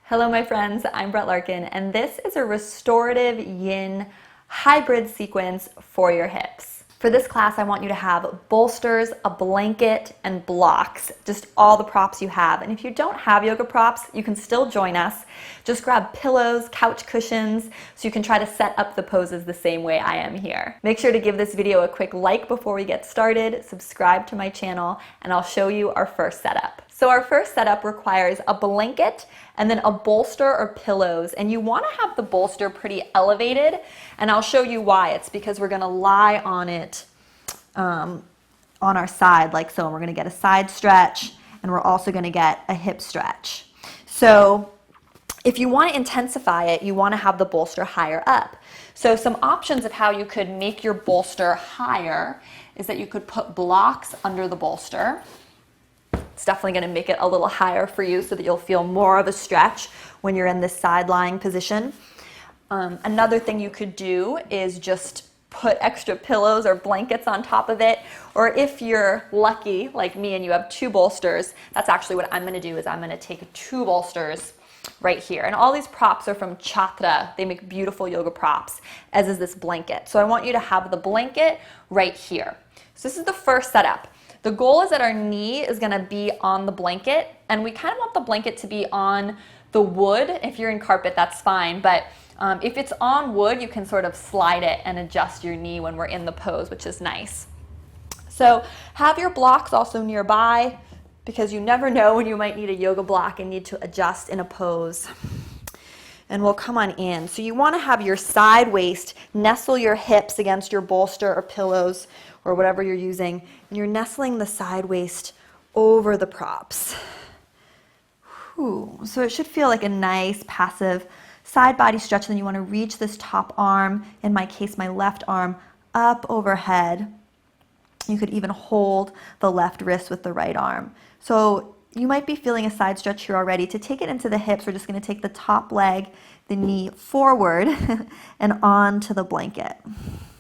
Hello my friends, I'm Brett Larkin and this is a restorative yin hybrid sequence for your hips. For this class I want you to have bolsters, a blanket, and blocks, just all the props you have. And if you don't have yoga props, you can still join us. Just grab pillows, couch cushions, so you can try to set up the poses the same way I am here. Make sure to give this video a quick like before we get started, subscribe to my channel, and I'll show you our first setup. So our first setup requires a blanket and then a bolster or pillows, and you want to have the bolster pretty elevated, and I'll show you why. It's because we're going to lie on it on our side like so, and we're going to get a side stretch, and we're also going to get a hip stretch. So if you want to intensify it, you want to have the bolster higher up. So some options of how you could make your bolster higher is that you could put blocks under the bolster. It's definitely going to make it a little higher for you so that you'll feel more of a stretch when you're in this side lying position. Another thing you could do is just put extra pillows or blankets on top of it, or if you're lucky like me and you have two bolsters, that's actually what I'm going to do. Is I'm going to take two bolsters right here, and all these props are from Chatra. They make beautiful yoga props, as is this blanket. So I want you to have the blanket right here. So this is the first setup. The goal is that our knee is going to be on the blanket, and we kind of want the blanket to be on the wood. If you're in carpet, that's fine, but if it's on wood, you can sort of slide it and adjust your knee when we're in the pose, which is nice. So have your blocks also nearby, because you never know when you might need a yoga block and need to adjust in a pose. And we'll come on in. So you want to have your side waist, nestle your hips against your bolster or pillows or whatever you're using, and you're nestling the side waist over the props. Whew. So it should feel like a nice passive side body stretch. Then you want to reach this top arm, in my case my left arm, up overhead. You could even hold the left wrist with the right arm. So you might be feeling a side stretch here already. To take it into the hips, we're just going to take the top leg, the knee forward and onto the blanket.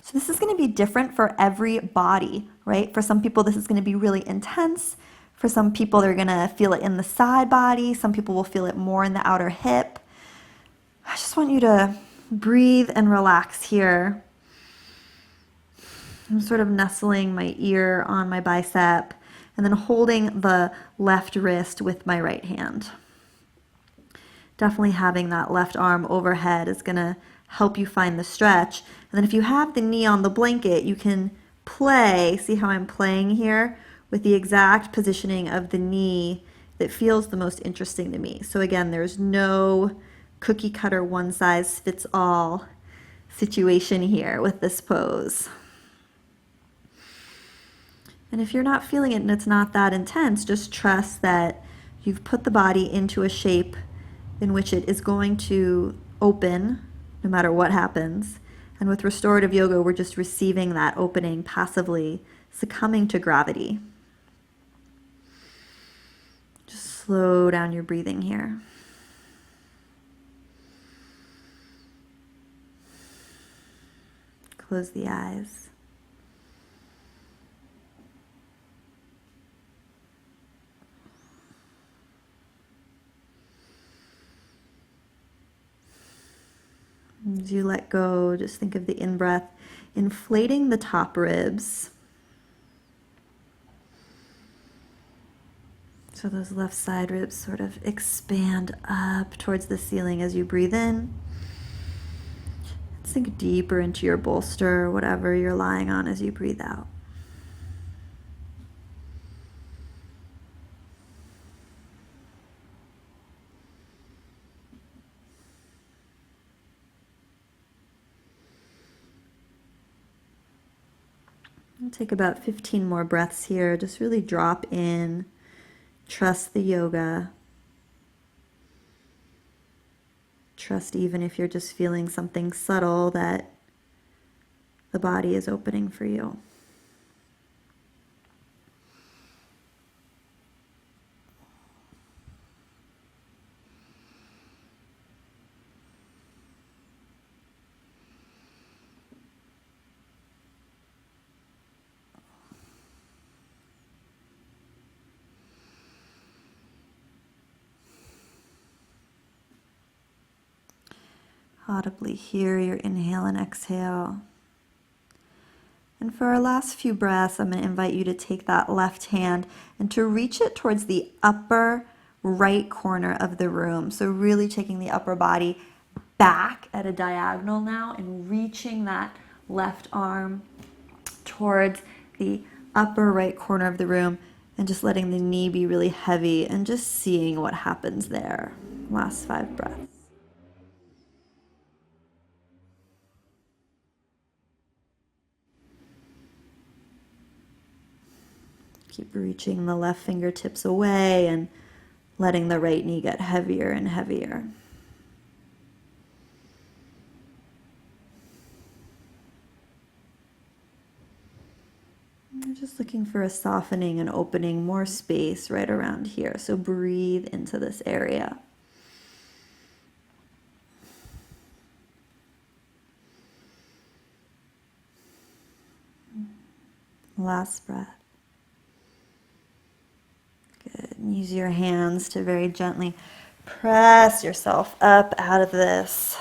So this is going to be different for every body, right? For some people, this is going to be really intense. For some people, they're going to feel it in the side body. Some people will feel it more in the outer hip. I just want you to breathe and relax here. I'm sort of nestling my ear on my bicep and then holding the left wrist with my right hand. Definitely having that left arm overhead is going to help you find the stretch. And then if you have the knee on the blanket, you can play, see how I'm playing here, with the exact positioning of the knee that feels the most interesting to me. So again, there's no cookie cutter one size fits all situation here with this pose. And if you're not feeling it and it's not that intense, just trust that you've put the body into a shape in which it is going to open no matter what happens. And with restorative yoga, we're just receiving that opening passively, succumbing to gravity. Just slow down your breathing here. Close the eyes. As you let go, just think of the in-breath inflating the top ribs. So those left side ribs sort of expand up towards the ceiling as you breathe in. Sink deeper into your bolster or whatever you're lying on as you breathe out. I'll take about 15 more breaths here. Just really drop in. Trust the yoga. Trust even if you're just feeling something subtle that the body is opening for you. Audibly hear your inhale and exhale. And for our last few breaths, I'm going to invite you to take that left hand and to reach it towards the upper right corner of the room. So really taking the upper body back at a diagonal now and reaching that left arm towards the upper right corner of the room and just letting the knee be really heavy and just seeing what happens there. Last 5 breaths. Keep reaching the left fingertips away and letting the right knee get heavier and heavier. We're just looking for a softening and opening, more space right around here. So breathe into this area. Last breath. Good. And use your hands to very gently press yourself up out of this.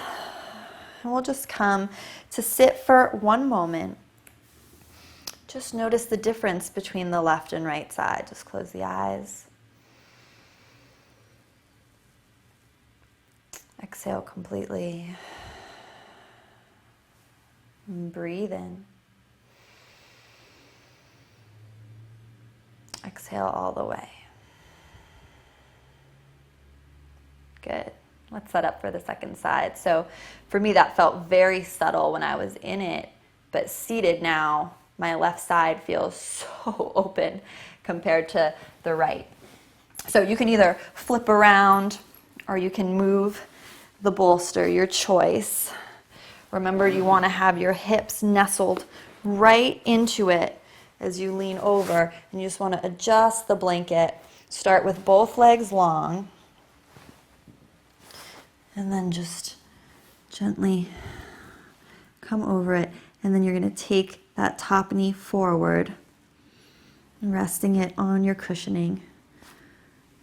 And we'll just come to sit for one moment. Just notice the difference between the left and right side. Just close the eyes. Exhale completely. And breathe in. Exhale all the way. Good. Let's set up for the second side. So for me, that felt very subtle when I was in it, but seated now, my left side feels so open compared to the right. So you can either flip around or you can move the bolster, your choice. Remember, you want to have your hips nestled right into it as you lean over, and you just want to adjust the blanket. Start with both legs long, and then just gently come over it, and then you're going to take that top knee forward, resting it on your cushioning.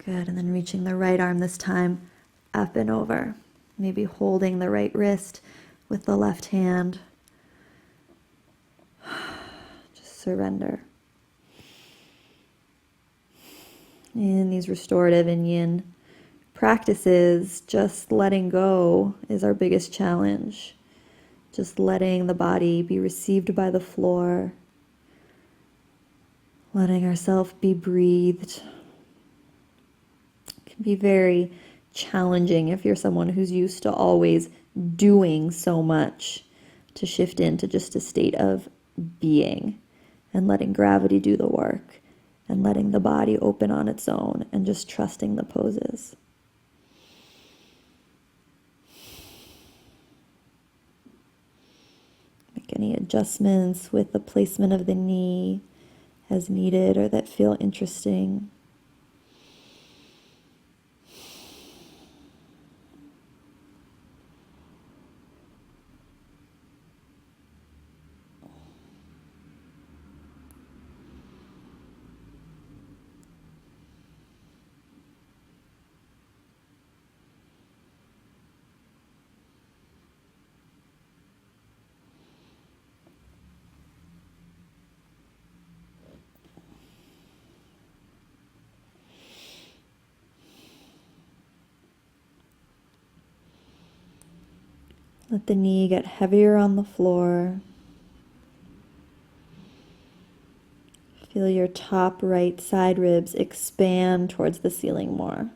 Good, and then reaching the right arm this time up and over. Maybe holding the right wrist with the left hand. Just surrender. In these restorative and yin practices, just letting go is our biggest challenge. Just letting the body be received by the floor. Letting ourselves be breathed. It can be very challenging if you're someone who's used to always doing so much, to shift into just a state of being and letting gravity do the work and letting the body open on its own and just trusting the poses. Make any adjustments with the placement of the knee as needed or that feel interesting. Let the knee get heavier on the floor. Feel your top right side ribs expand towards the ceiling more.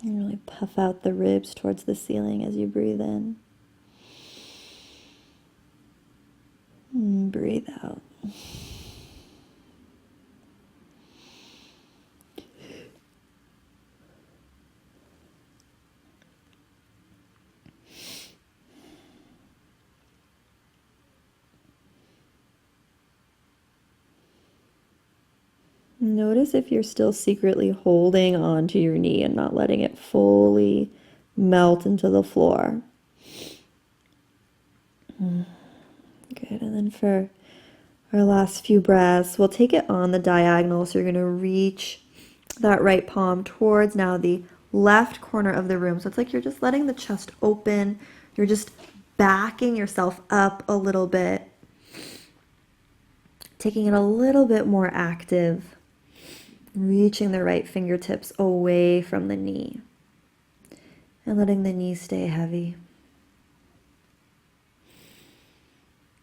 And really puff out the ribs towards the ceiling as you breathe in. And breathe out. Notice if you're still secretly holding on to your knee and not letting it fully melt into the floor. Good. And then for our last few breaths, we'll take it on the diagonal. So you're going to reach that right palm towards now the left corner of the room. So it's like you're just letting the chest open. You're just backing yourself up a little bit, taking it a little bit more active, reaching the right fingertips away from the knee and letting the knee stay heavy.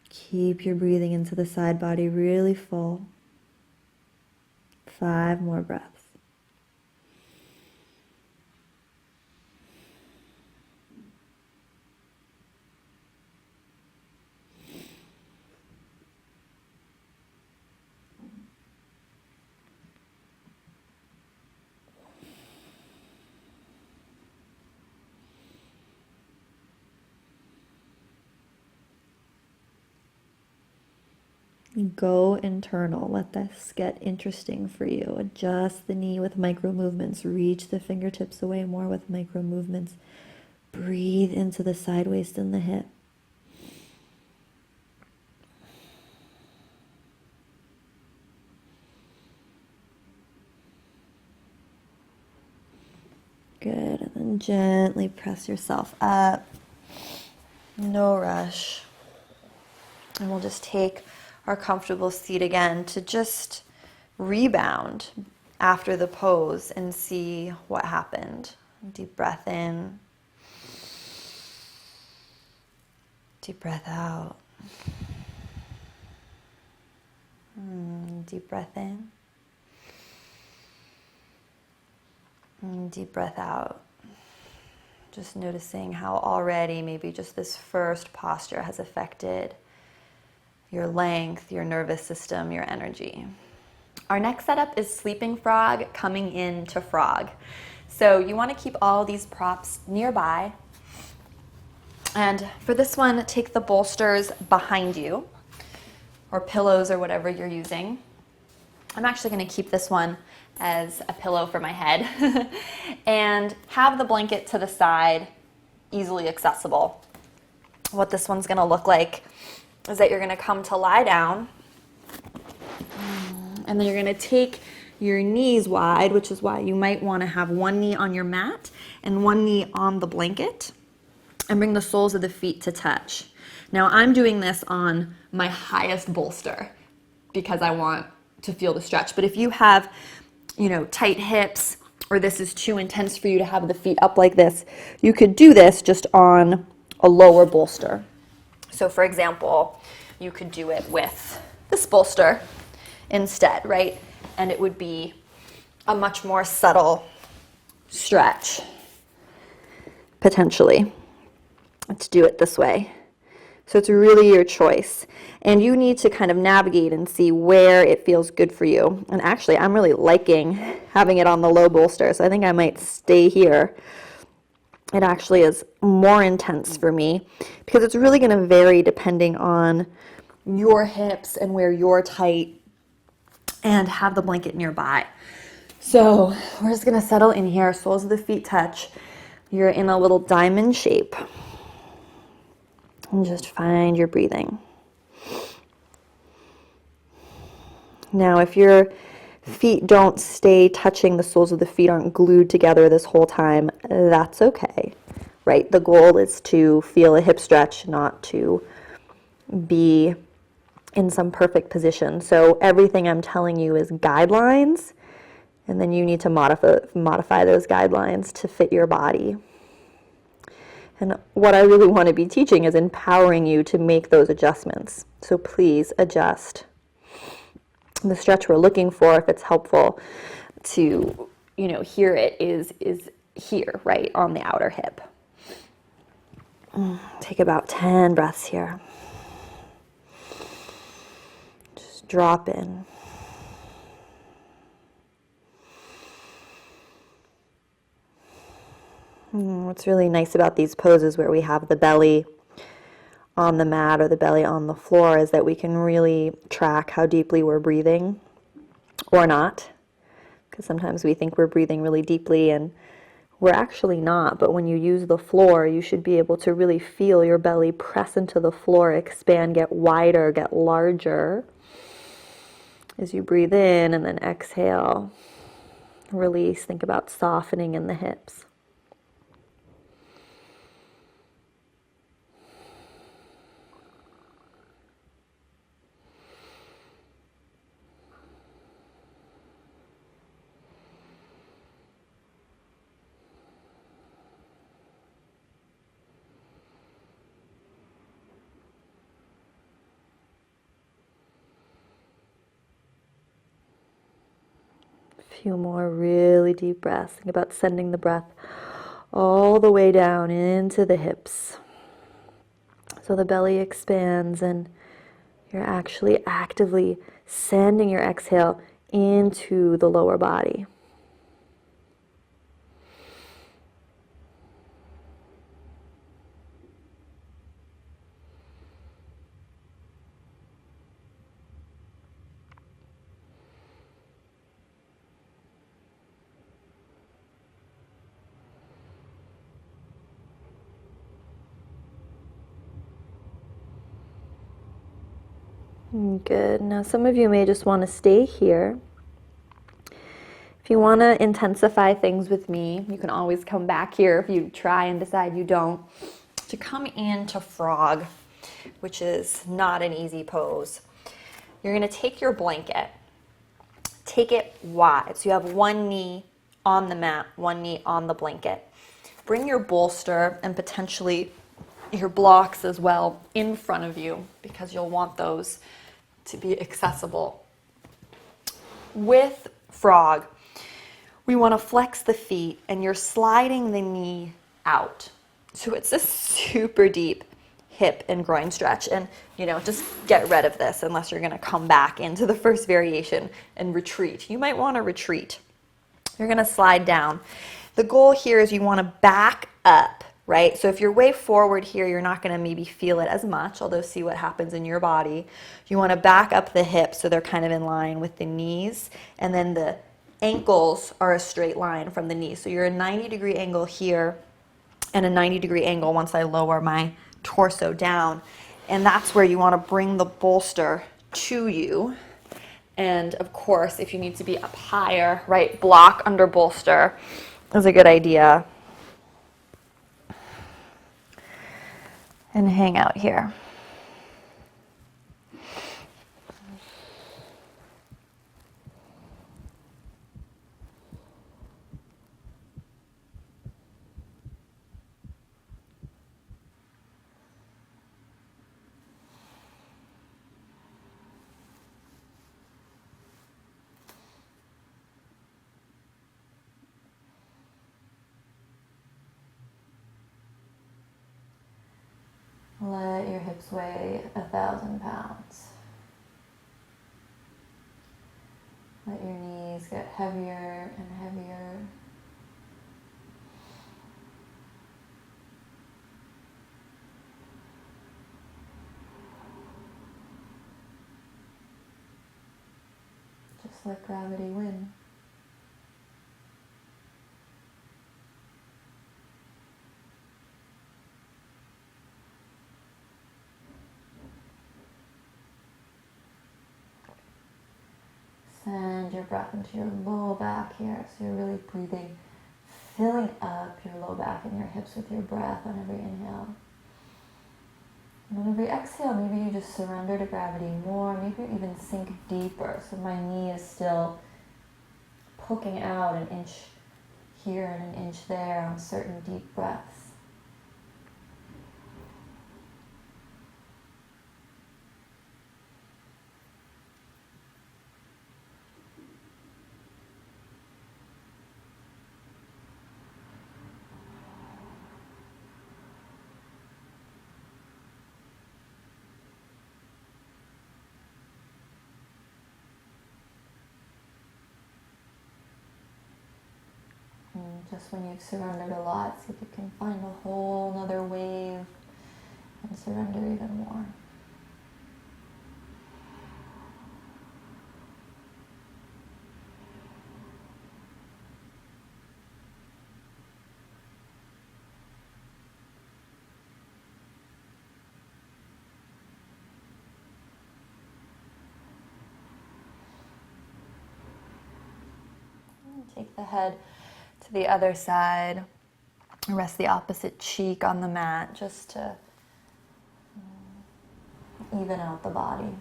Keep your breathing into the side body really full. 5 more breaths. Go internal. Let this get interesting for you. Adjust the knee with micro movements. Reach the fingertips away more with micro movements. Breathe into the side waist and the hip. Good. And then gently press yourself up. No rush. And we'll just take our comfortable seat again to just rebound after the pose and see what happened. Deep breath in. Deep breath out. Deep breath in. Deep breath out. Just noticing how already maybe just this first posture has affected your length, your nervous system, your energy. Our next setup is sleeping frog coming into frog. So you want to keep all these props nearby. And for this one, take the bolsters behind you, or pillows or whatever you're using. I'm actually going to keep this one as a pillow for my head and have the blanket to the side, easily accessible. What this one's going to look like is that you're going to come to lie down, and then you're going to take your knees wide, which is why you might want to have one knee on your mat and one knee on the blanket, and bring the soles of the feet to touch. Now I'm doing this on my highest bolster because I want to feel the stretch. But if you have, tight hips, or this is too intense for you to have the feet up like this, you could do this just on a lower bolster. So for example, you could do it with this bolster instead, right? And it would be a much more subtle stretch, potentially, to do it this way. So it's really your choice. And you need to kind of navigate and see where it feels good for you. And actually, I'm really liking having it on the low bolster, so I think I might stay here. It actually is more intense for me because it's really going to vary depending on your hips and where you're tight, and have the blanket nearby. So we're just going to settle in here. Soles of the feet touch. You're in a little diamond shape. And just find your breathing. Now, if your feet don't stay touching, the soles of the feet aren't glued together this whole time, that's okay, right? The goal is to feel a hip stretch, not to be in some perfect position. So everything I'm telling you is guidelines, and then you need to modify those guidelines to fit your body. And what I really want to be teaching is empowering you to make those adjustments. So please adjust. The stretch we're looking for, if it's helpful to, hear it, is here, right, on the outer hip. Take about 10 breaths here. Just drop in. What's really nice about these poses where we have the belly on the mat or the belly on the floor is that we can really track how deeply we're breathing or not, because sometimes we think we're breathing really deeply and we're actually not. But when you use the floor, you should be able to really feel your belly press into the floor, expand, get wider, get larger as you breathe in, and then exhale, release. Think about softening in the hips. Few more really deep breaths. Think about sending the breath all the way down into the hips. So the belly expands and you're actually actively sending your exhale into the lower body. Good. Now some of you may just want to stay here. If you want to intensify things with me, you can always come back here if you try and decide you don't, to come into frog, which is not an easy pose. You're going to take your blanket, take it wide, so you have one knee on the mat, one knee on the blanket. Bring your bolster and potentially your blocks as well in front of you, because you'll want those to be accessible. With frog, we want to flex the feet and you're sliding the knee out. So it's a super deep hip and groin stretch. And, just get rid of this unless you're going to come back into the first variation and retreat. You might want to retreat. You're going to slide down. The goal here is you want to back up, right? So if you're way forward here, you're not going to maybe feel it as much, although see what happens in your body. You want to back up the hips so they're kind of in line with the knees, and then the ankles are a straight line from the knees. So you're a 90-degree angle here and a 90-degree angle once I lower my torso down. And that's where you want to bring the bolster to you. And of course, if you need to be up higher, right, block under bolster is a good idea. And hang out here. Let your hips weigh 1,000 pounds. Let your knees get heavier and heavier. Just let gravity win. Send your breath into your low back here. So you're really breathing, filling up your low back and your hips with your breath on every inhale. And on every exhale, maybe you just surrender to gravity more. Maybe you even sink deeper. So my knee is still poking out an inch here and an inch there on certain deep breaths. And just when you've surrendered a lot, see if you can find a whole nother wave and surrender even more. take the head to the other side. Rest the opposite cheek on the mat just to even out the body.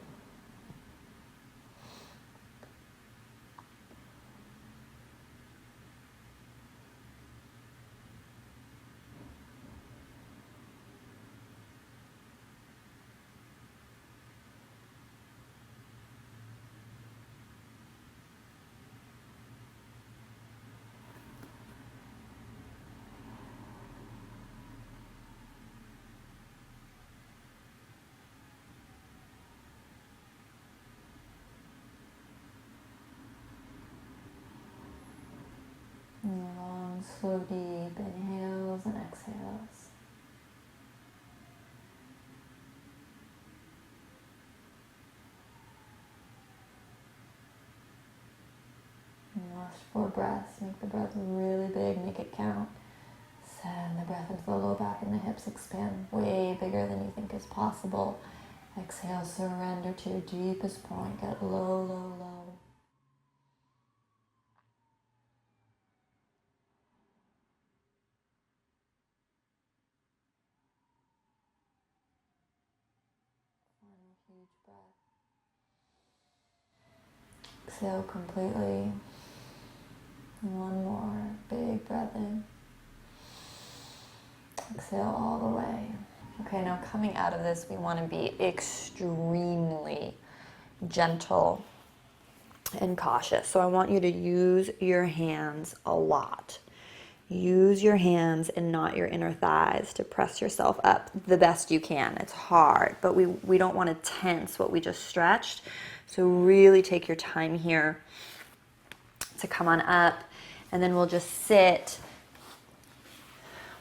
Long, slow, deep inhales and exhales. And last 4 breaths. Make the breath really big, make it count. Send the breath into the low back and the hips expand way bigger than you think is possible. Exhale, surrender to your deepest point. Get low, low, low. Huge breath. Exhale completely. One more big breath in. Exhale all the way. Okay, now coming out of this, we want to be extremely gentle and cautious. So I want you to use your hands a lot. Use your hands and not your inner thighs to press yourself up the best you can. It's hard, but we don't want to tense what we just stretched. So really take your time here to come on up, and then we'll just sit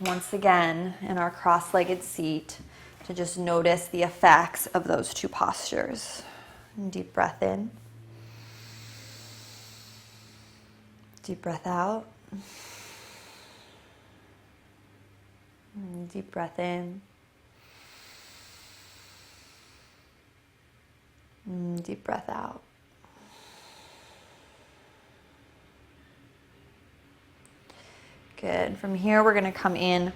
once again in our cross-legged seat to just notice the effects of those 2 postures. Deep breath in. Deep breath out. Deep breath in. Deep breath out. Good. From here, we're going to come in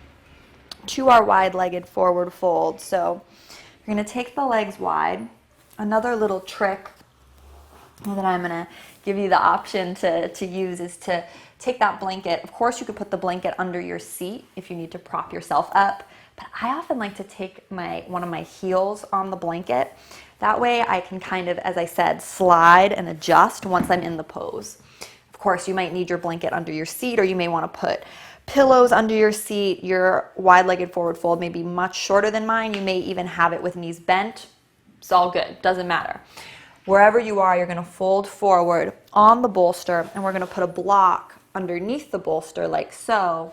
to our wide-legged forward fold. So you're going to take the legs wide. Another little trick that I'm going to give you the option to use is to take that blanket. Of course, you could put the blanket under your seat if you need to prop yourself up. But I often like to take one of my heels on the blanket. That way I can kind of, as I said, slide and adjust once I'm in the pose. Of course, you might need your blanket under your seat, or you may want to put pillows under your seat. Your wide-legged forward fold may be much shorter than mine. You may even have it with knees bent. It's all good. Doesn't matter. Wherever you are, you're going to fold forward on the bolster, and we're going to put a block underneath the bolster like so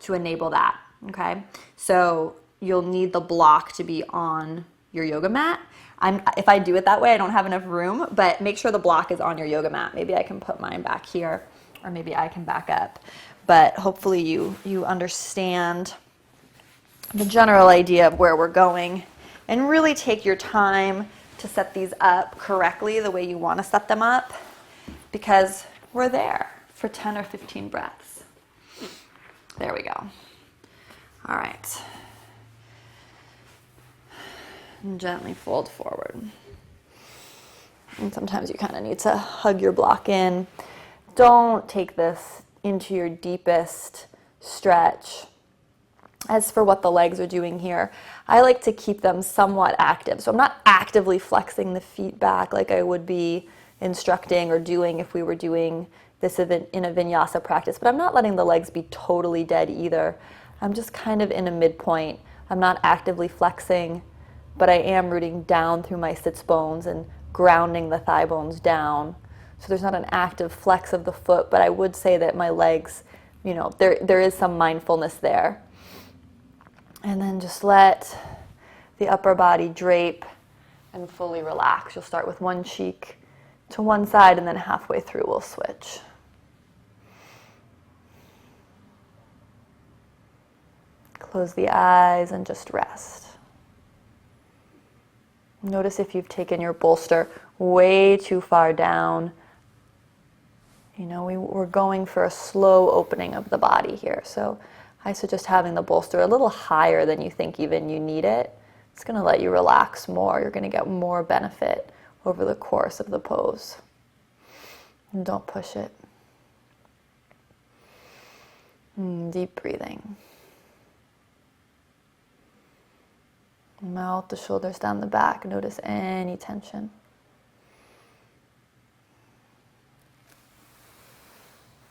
to enable that. Okay? So you'll need the block to be on your yoga mat. If I do it that way, I don't have enough room, but make sure the block is on your yoga mat. Maybe I can put mine back here, or maybe I can back up. But hopefully you understand the general idea of where we're going, and really take your time to set these up correctly the way you want to set them up, because we're there for 10 or 15 breaths. There we go. All right. And gently fold forward. And sometimes you kind of need to hug your block in. Don't take this into your deepest stretch. As for what the legs are doing here, I like to keep them somewhat active. So I'm not actively flexing the feet back like I would be instructing or doing if we were doing this in a vinyasa practice, but I'm not letting the legs be totally dead either. I'm just kind of in a midpoint. I'm not actively flexing, but I am rooting down through my sits bones and grounding the thigh bones down. So there's not an active flex of the foot, but I would say that my legs, there is some mindfulness there. And then just let the upper body drape and fully relax. You'll start with one cheek to one side, and then halfway through we'll switch. Close the eyes and just rest. Notice if you've taken your bolster way too far down You know, we're going for a slow opening of the body here. So I suggest having the bolster a little higher than you think even you need it. It's going to let you relax more. You're going to get more benefit over the course of the pose. And don't push it. Deep breathing. Melt the shoulders down the back. Notice any tension.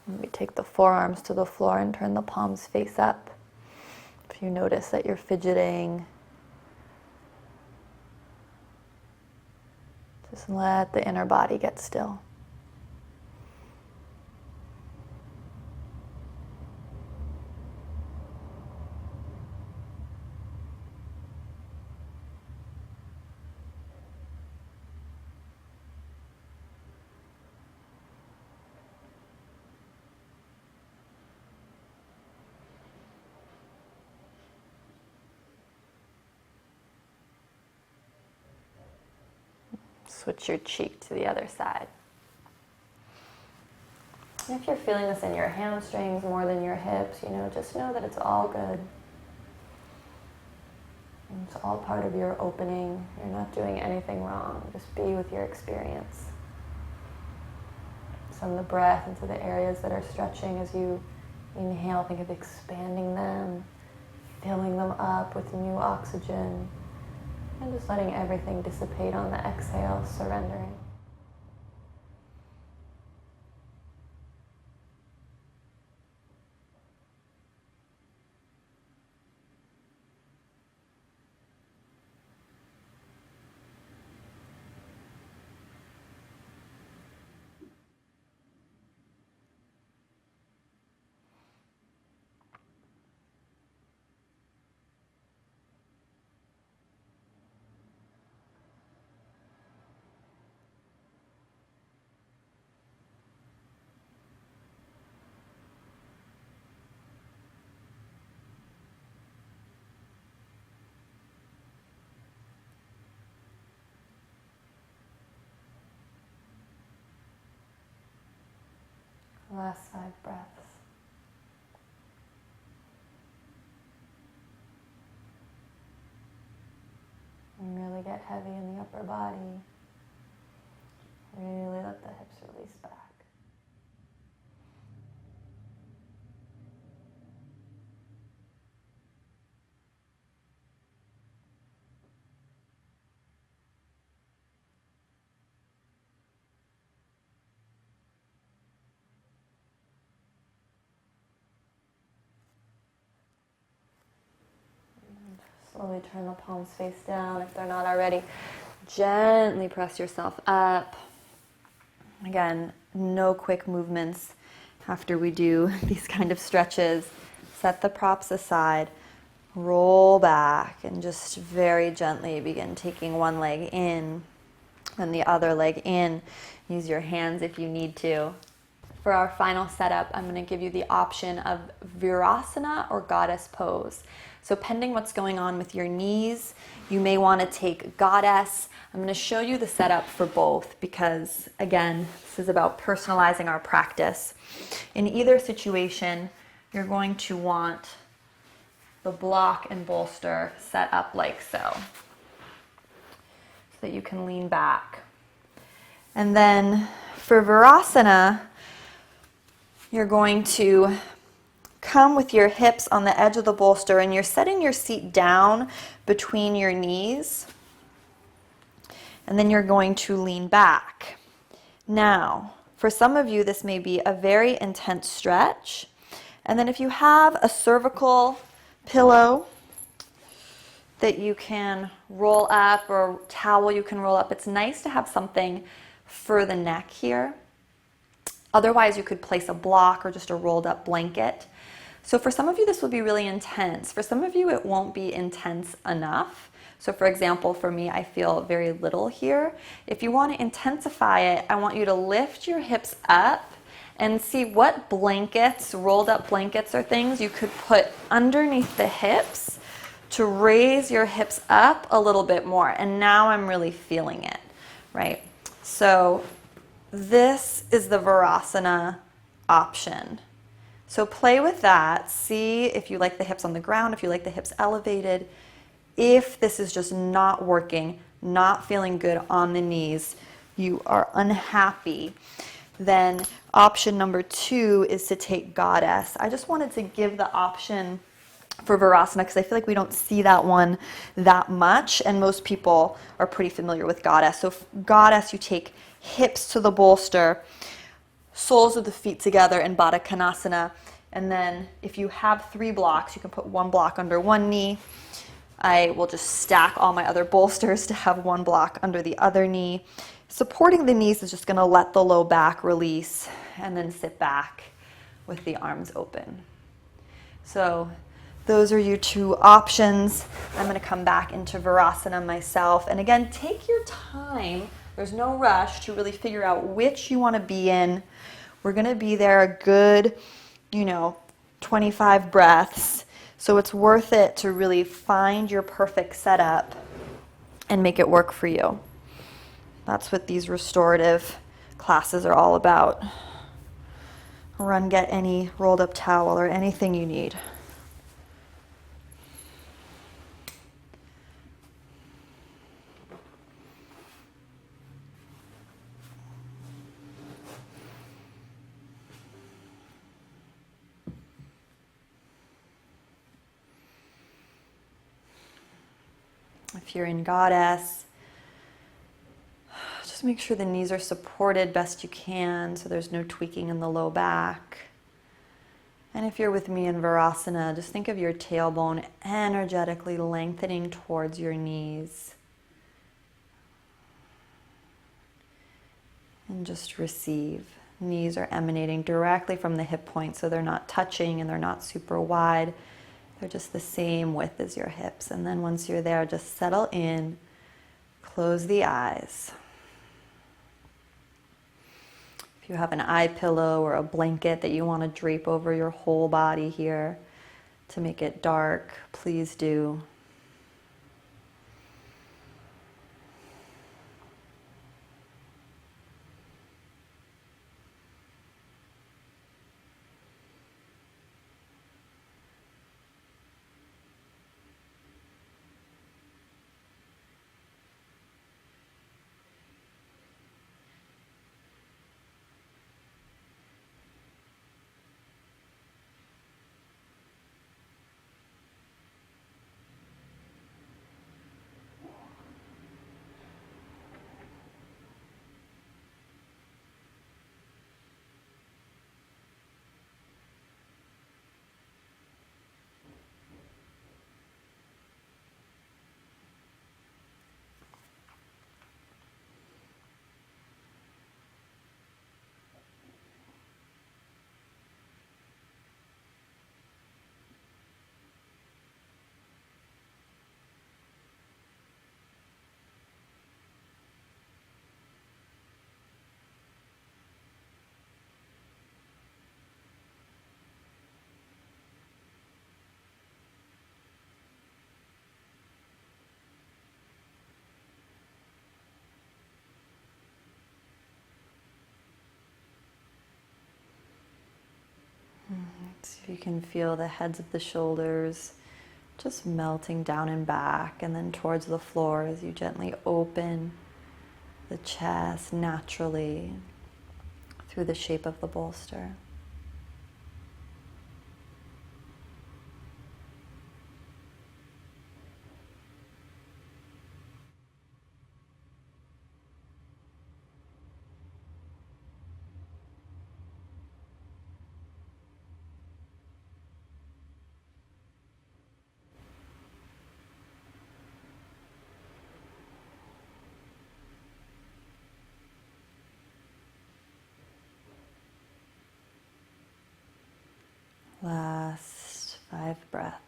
And we take the forearms to the floor and turn the palms face up. If you notice that you're fidgeting, just let the inner body get still. Switch your cheek to the other side. And if you're feeling this in your hamstrings more than your hips, just know that it's all good. It's all part of your opening. You're not doing anything wrong. Just be with your experience. Send the breath into the areas that are stretching as you inhale. Think of expanding them, filling them up with new oxygen. And just letting everything dissipate on the exhale, surrendering. Last 5 breaths. And really get heavy in the upper body. Really let the hips release back. Slowly turn the palms face down if they're not already. Gently press yourself up. Again, no quick movements after we do these kind of stretches. Set the props aside, roll back, and just very gently begin taking one leg in and the other leg in. Use your hands if you need to. For our final setup, I'm going to give you the option of Virasana or Goddess pose. So pending what's going on with your knees, you may want to take Goddess. I'm going to show you the setup for both because, again, this is about personalizing our practice. In either situation, you're going to want the block and bolster set up like so that you can lean back. And then for Virasana, you're going to come with your hips on the edge of the bolster and you're setting your seat down between your knees. And then you're going to lean back. Now, for some of you, this may be a very intense stretch. And then if you have a cervical pillow that you can roll up or a towel you can roll up, it's nice to have something for the neck here. Otherwise, you could place a block or just a rolled up blanket. So for some of you, this will be really intense. For some of you, it won't be intense enough. So for example, for me, I feel very little here. If you want to intensify it, I want you to lift your hips up and see what blankets, rolled up blankets or things you could put underneath the hips to raise your hips up a little bit more. And now I'm really feeling it, right? So this is the Virasana option. So play with that. See if you like the hips on the ground, if you like the hips elevated. If this is just not working, not feeling good on the knees, you are unhappy, then option number 2 is to take Goddess. I just wanted to give the option for Virasana because I feel like we don't see that one that much, and most people are pretty familiar with Goddess. So Goddess, you take hips to the bolster, soles of the feet together in Baddha Konasana, and then if you have 3 blocks, you can put 1 block under one knee. I will just stack all my other bolsters to have 1 block under the other knee. Supporting the knees is just going to let the low back release and then sit back with the arms open. So those are your 2 options. I'm going to come back into Virasana myself. And again, take your time. There's no rush to really figure out which you want to be in. We're going to be there a good, 25 breaths. So it's worth it to really find your perfect setup and make it work for you. That's what these restorative classes are all about. Run, get any rolled up towel or anything you need. If you're in Goddess, just make sure the knees are supported best you can so there's no tweaking in the low back. And if you're with me in Virasana, just think of your tailbone energetically lengthening towards your knees. And just receive. Knees are emanating directly from the hip point, so they're not touching and they're not super wide. They're just the same width as your hips. And then once you're there, just settle in, close the eyes. If you have an eye pillow or a blanket that you want to drape over your whole body here to make it dark, please do. See if you can feel the heads of the shoulders just melting down and back and then towards the floor as you gently open the chest naturally through the shape of the bolster. Last 5 breaths.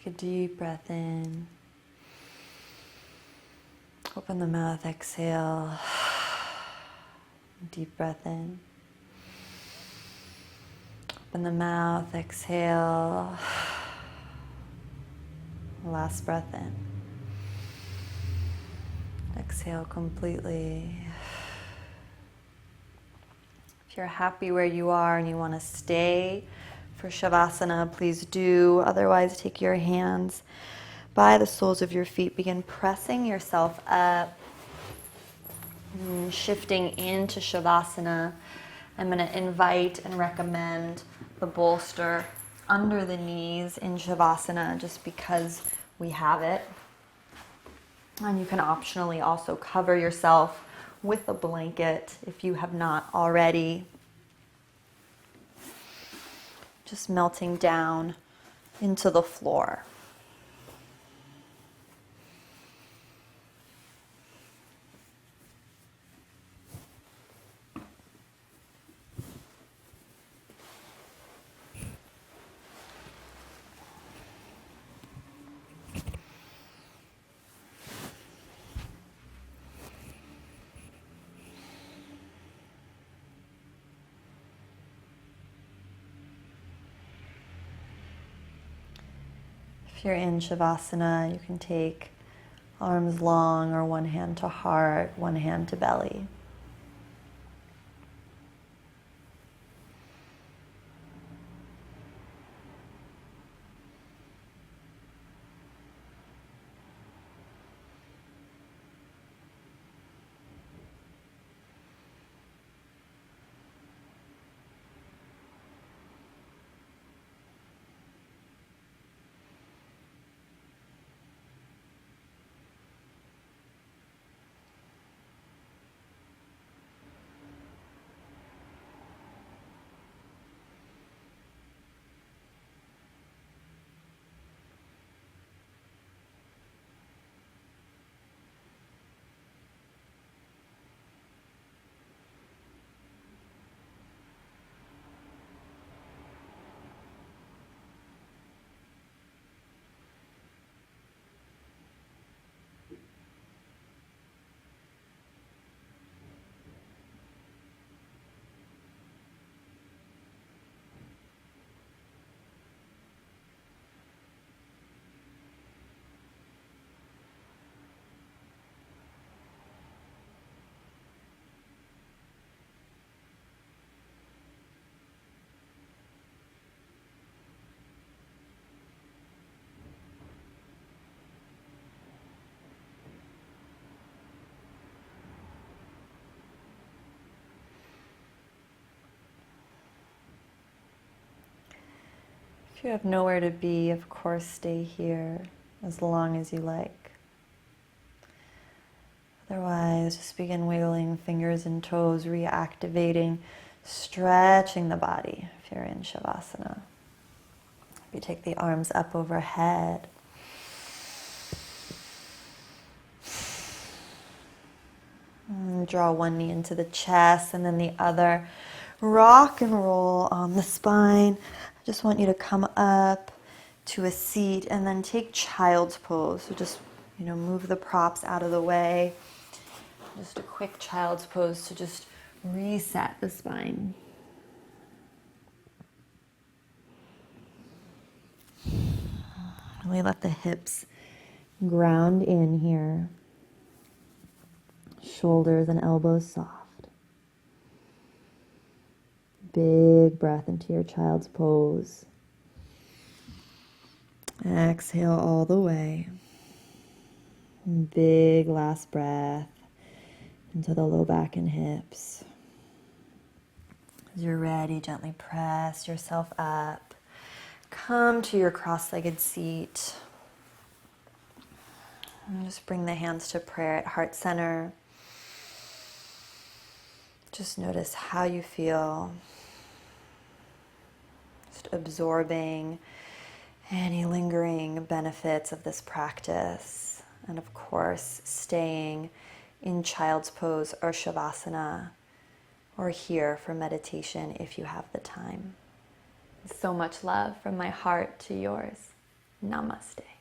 a deep breath in. Open the mouth, exhale. Deep breath in. Open the mouth, exhale. Last breath in. Exhale completely. If you're happy where you are and you want to stay for Shavasana, please do. Otherwise, take your hands by the soles of your feet. Begin pressing yourself up, shifting into Shavasana. I'm going to invite and recommend the bolster under the knees in Shavasana just because we have it. And you can optionally also cover yourself with a blanket if you have not already. Just melting down into the floor. If you're in Shavasana, you can take arms long or one hand to heart, one hand to belly. If you have nowhere to be, of course, stay here as long as you like. Otherwise, just begin wiggling fingers and toes, reactivating, stretching the body if you're in Shavasana. If you take the arms up overhead. And draw one knee into the chest and then the other. Rock and roll on the spine. I just want you to come up to a seat and then take child's pose. So just, move the props out of the way. Just a quick child's pose to just reset the spine. Really let the hips ground in here. Shoulders and elbows soft. Big breath into your child's pose. Exhale all the way. Big last breath into the low back and hips. As you're ready, gently press yourself up. Come to your cross-legged seat. And just bring the hands to prayer at heart center. Just notice how you feel. Just absorbing any lingering benefits of this practice. And of course, staying in child's pose or Shavasana, or here for meditation if you have the time. So much love from my heart to yours. Namaste.